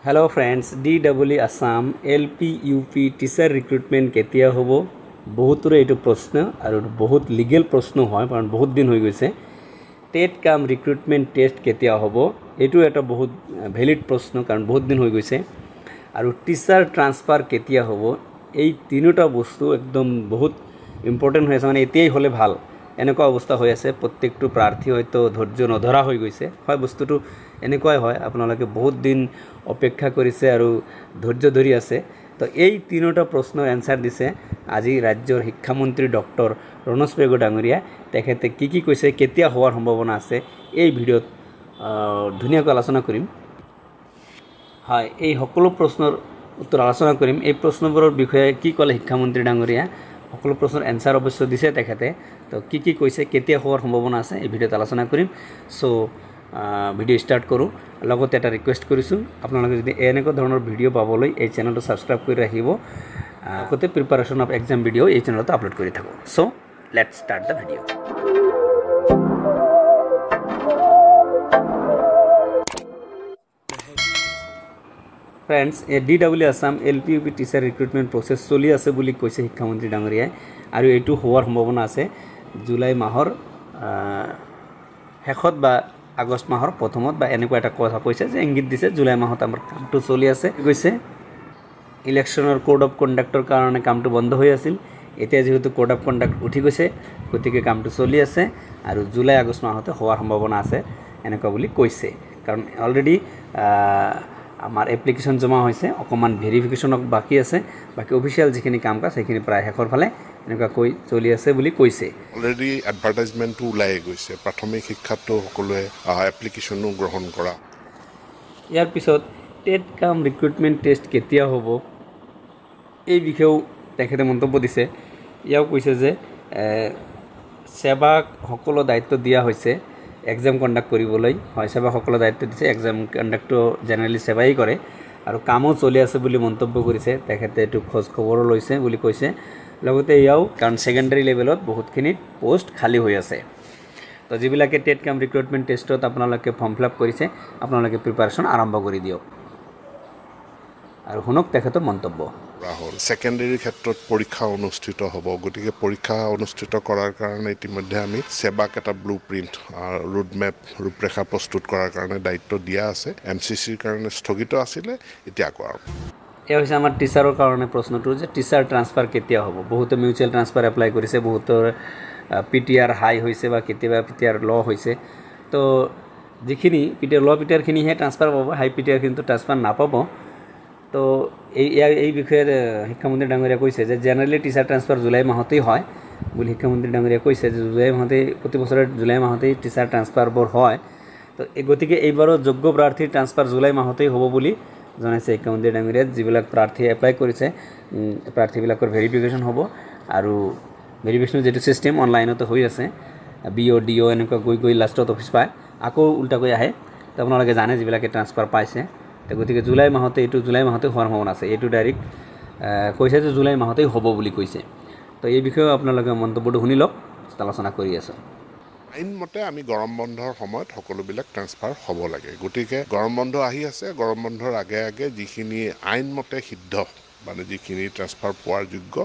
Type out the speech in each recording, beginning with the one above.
hello friends DEE Assam LP UP teacher recruitment केতিয়া होबो बहुतरे एटु प्रश्न और बहुत लीगल प्रश्न হয় कारण बहुत दिन হৈ গৈছে टेट কাম रिक्रुटमेंट टेस्ट केতিয়া होबो एटु एटा बहुत ভ্যালিড प्रश्न कारण बहुत दिन হৈ গৈছে और टीचर ट्रांसफर केতিয়া होबो এই তিনিটা বস্তু একদম বহুত ইম্পর্টেন্ট হৈ আছে মানে এতিয়াই হলে ভাল এনেকুৱা অৱস্থা হৈ আছে প্ৰত্যেকটো প্ৰাৰ্থী হয়তো ধৈৰ্য নধৰা হৈ গৈছে হয় বস্তুটো এনেকুৱাই হয় আপোনালোকে বহুত দিন অপেক্ষা কৰিছে আৰু ধৈৰ্য ধৰি আছে তো এই তিনিটা প্ৰশ্নৰ এনসাৰ দিছে আজি ৰাজ্যৰ শিক্ষামন্ত্ৰী ডক্টৰ ৰণোজ পেগু ডাঙৰীয়া তেখেতে কি কৈছে কেতিয়া হোৱাৰ সম্ভাৱনা আছে এই ভিডিঅ'ত ধুনীয়াকৈ আলোচনা কৰিম হয় এই সকলো প্ৰশ্নৰ উত্তৰ আলোচনা কৰিম এই প্ৰশ্নবোৰৰ বিষয়ে কি ক'লে শিক্ষামন্ত্ৰী ডাঙৰীয়া সকলো প্ৰশ্নৰ এনসাৰ অৱশ্য দিছে তেখেতে তো কি কৈছে কেতিয়া হোৱাৰ সম্ভাৱনা আছে এই ভিডিঅ'ত আলোচনা কৰিম সো ভিডিঅ' স্টাৰ্ট কৰোঁ লগতে এটা ৰিকুৱেষ্ট কৰিছোঁ আপোনালোকে যদি এনেকুৱা ধৰণৰ ভিডিঅ' পাবলৈ এই চেনেলটো সাবস্ক্ৰাইব কৰি ৰাখিব আগতে প্ৰিপাৰেশ্যন অফ এক্সাম ভিডিঅ' এই চেনেলতে আপলোড কৰি থাকোঁ so let's start the video' friends DEE Assam LP UP teacher recruitment process चलि আছে বুলি কৈছে শিক্ষামন্ত্ৰী ডাঙৰীয়াই আৰু এটো হোৱাৰ সম্ভাৱনা আছে জুলাই মাহৰ শেষত বা আগষ্ট মাহৰ প্ৰথমত বা এনেকুৱা এটা কথা কৈছে যে ইংগিত দিছে জুলাই মাহত আমাৰ কামটো চলি আছে কৈছে ইলেকশনৰ কোড অফ কন্ডাক্টৰ কাৰণে কামটো বন্ধ হৈ আছিল এতিয়া যেহেতু কোড অফ কন্ডাক্ট উঠি গৈছে গতিকে কামটো চলি আছে আৰু জুলাই আগষ্ট মাহতে হোৱাৰ সম্ভাৱনা আছে এনেকুৱা বুলি কৈছে কাৰণ অলৰেডি আমাৰ এপ্লিকেশন জমা হৈছে অকমান ভেৰিফিকেশন বাকি আছে বাকি অফিশিয়াল যিখিনি কাম কাজ সেইখিনি প্ৰায় শেষৰ ফালে এনেকুৱা কৈ চলি আছে বুলি কৈছে অলৰেডি এডভাৰটাইজমেন্টটো ওলাই গৈছে প্ৰাথমিক শিক্ষাটো সকলোৱে এপ্লিকেশনো গ্ৰহণ কৰা ইয়াৰ পিছত টেট কাম ৰিক্ৰুটমেন্ট টেষ্ট কেতিয়া হ'ব এই বিষয়েও তেখেতে মন্তব্য দিছে ইয়াও কৈছে যে সেৱাক সকলো দায়িত্ব দিয়া হৈছে एग्जाम कन्डक्ट কৰিবলৈ হয় সেৱা সকলো দায়িত্ব দিছে एग्जाम কন্ডাক্ট জেনাৰেলি সেৱাই কৰে আৰু কামো চলি আছে বুলি মন্তব্য কৰিছে তেখেতে এটো খোজ খবৰ লৈছে বুলি কৈছে লগতে ইয়াও কাৰণ সেকেন্ডাৰী লেভেলত বহুতখিনি পোষ্ট খালি হৈ আছে তো যিবিলাকে টেট কাম ৰিক্ৰুটমেন্ট টেষ্টত আপোনালোকে ফৰ্ম ফিল আপ কৰিছে আপোনালোকে প্ৰিপাৰেচন আৰম্ভ কৰি দিয়ক আৰু শুনক তেখেতৰ মন্তব্য ৰাহুল সেকেন্ডাৰী ক্ষেত্ৰত পৰীক্ষা অনুষ্ঠিত হ'ব গতিকে পৰীক্ষা অনুষ্ঠিত কৰাৰ কাৰণে ইতিমধ্যে আমি সেৱাক এটা ব্লুপ্ৰিন্ট ৰোড মেপ ৰূপৰেখা প্ৰস্তুত কৰাৰ কাৰণে দায়িত্ব দিয়া আছে এমচিচিৰ কাৰণে স্থগিত আছিল এতিয়া আকৌ এই হৈছে আমাৰ টিচাৰৰ কাৰণে প্ৰশ্নটো যে টিচাৰ ট্ৰান্সফাৰ কেতিয়া হ'ব বহুত মিউচুৱেল ট্ৰান্সফাৰ এপ্লাই কৰিছে বহুতৰ পিটিআৰ হাই হৈছে বা কেতিয়াবা পিটিআৰ ল হৈছে তো যিখিনি পিটিআৰ ল পিটিআৰ খিনি হে ট্ৰান্সফাৰ হ'ব হাই পিটিআৰ কিন্তু ট্ৰান্সফাৰ নাপাব তো এই বিষয়ে শিক্ষামন্ত্ৰী ডাঙৰীয়া কৈছে যে জেনাৰেলি টিচাৰ ট্ৰান্সফাৰ জুলাই মাহতেই হয় বুলি শিক্ষামন্ত্ৰী ডাঙৰীয়া কৈছে যে জুলাই মাহতে প্ৰতি বছৰে জুলাই মাহতেই টিচাৰ ট্ৰান্সফাৰ বৰ হয় তো এই গতিকে এইবাৰো যোগ্য প্ৰাৰ্থী ট্ৰান্সফাৰ জুলাই মাহতেই হ'ব বুলি জনাইছে শিক্ষামন্ত্ৰী ডাঙৰীয়া যিবিলাক প্ৰাৰ্থী এপ্লাই কৰিছে প্ৰাৰ্থীবিলাকৰ ভেৰিফিকেশন হ'ব আৰু ভেৰিফিকেশন যেটো সিস্টেম অনলাইনতে হৈ আছে BODO এনেকুৱা গৈ লাষ্টত অফিস পায় আকৌ উল্টাকৈ আহে তো আপোনালোকে জানে যিবিলাকে ট্ৰান্সফাৰ পাইছে গতিকে জুলাই মাহতে এটো জুলাই মাহতে হোৱাৰ সম্ভাৱনা আছে এটো ডাইৰেক্ট কৈছে যে জুলাই মাহতেই হ'ব বুলি কৈছে তো এই বিষয়ে আপোনালোকে মন্তব্যটো শুনি লওক আলোচনা কৰি আছে আইন মতে আমি গৰম বন্ধৰ সময়ত সকলোবিলাক ট্ৰান্সফাৰ হ'ব লাগে গতিকে গৰম বন্ধ আহি আছে গৰম বন্ধৰ আগে যিখিনি আইন মতে সিদ্ধ মানে যিখিনি ট্ৰান্সফাৰ পোৱাৰ যোগ্য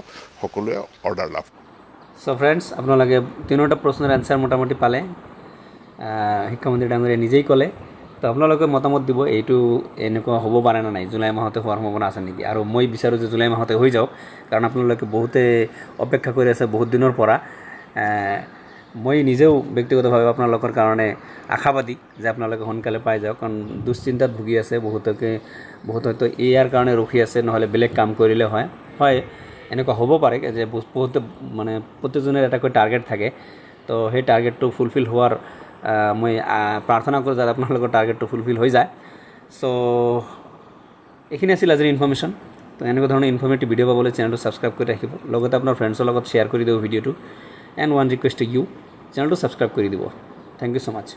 সকলোৱে অৰ্ডাৰ লাভ সো ফ্ৰেন্ডস আপোনালোকে তিনিটা প্ৰশ্নৰ এনসাৰ মোটামুটি পালে শিক্ষামন্ত্ৰী ডাঙৰীয়া নিজেই ক'লে তো আপোনালোকে মতামত দিব এইটো এনেকুৱা হ'ব পাৰে না নাই জুলাই মাহতে হোৱাৰ সম্ভাৱনা আছে নেকি আৰু মই বিচাৰো যে জুলাই মাহতে হৈ যাওক কাৰণ আপোনালোকে বহুতে অপেক্ষা কৰি আছে বহুত দিনৰ পৰা মই নিজেও ব্যক্তিগতভাৱে আপোনালোকৰ কাৰণে আশাবাদী যে আপোনালোকে সোনকালে পাই যাওক কাৰণ দুশ্চিন্তাত ভুগি আছে বহুত হয়তো ইয়াৰ কাৰণে ৰখি আছে নহলে বেলেগ কাম কৰিলে হয় এনেকুৱা হ'ব পাৰে যে বহুত মানে প্ৰতিজনৰ এটা কৈ টাৰ্গেট থাকে তো সেই টাৰ্গেটটো ফুলফিল হোৱাৰ মই প্ৰাৰ্থনা কৰোঁ যাতে আপোনালোকৰ টাৰ্গেটটো ফুলফিল হৈ যায় সো এইখিনি আছিল আজিৰ ইনফৰমেশ্যন তো এনেকুৱা ধৰণৰ ইনফৰমেটিভ ভিডিঅ' পাবলৈ চেনেলটো সাবস্ক্ৰাইব কৰি ৰাখিব লগতে আপোনাৰ ফ্ৰেণ্ডছৰ লগত শ্বেয়াৰ কৰি দিব ভিডিঅ'টো and one request to you চেনেলটো সাবস্ক্ৰাইব কৰি দিব থ্যাংক ইউ সো মাচ